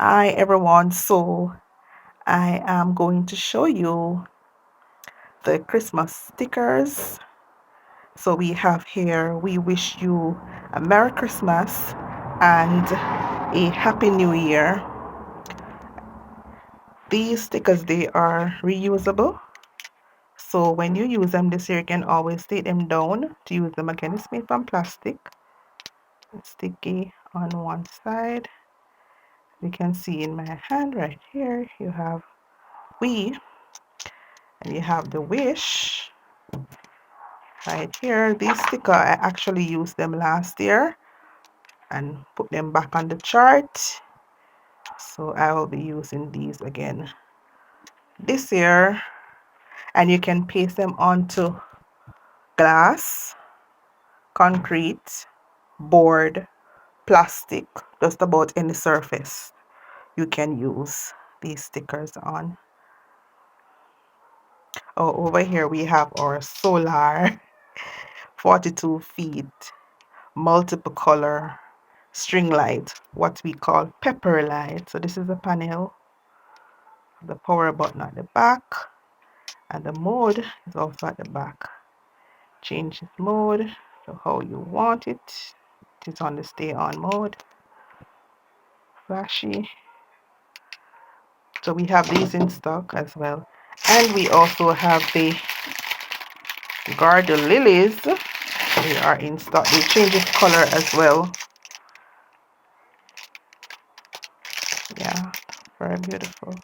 Hi everyone, so I am going to show you the Christmas stickers. So we have here, we wish you a Merry Christmas and a Happy New Year. These stickers, they are reusable. So when you use them this year, you can always take them down to use them again. It's made from plastic. It's sticky on one side. You can see in my hand right here, you have we and you have the wish right here. These stickers, I actually used them last year and put them back on the chart, so I will be using these again this year. And you can paste them onto glass, concrete, board, plastic, just about any surface you can use these stickers on. Oh, over here we have our solar 42 feet multiple color string light, what we call pepper light. So this is the panel, the power button at the back, and the mode is also at the back. Change its mode to how you want it. It is on the stay on mode. Flashy. So we have these in stock as well, and we also have the garden lilies. They are in stock. They change its color as well. Yeah, very beautiful.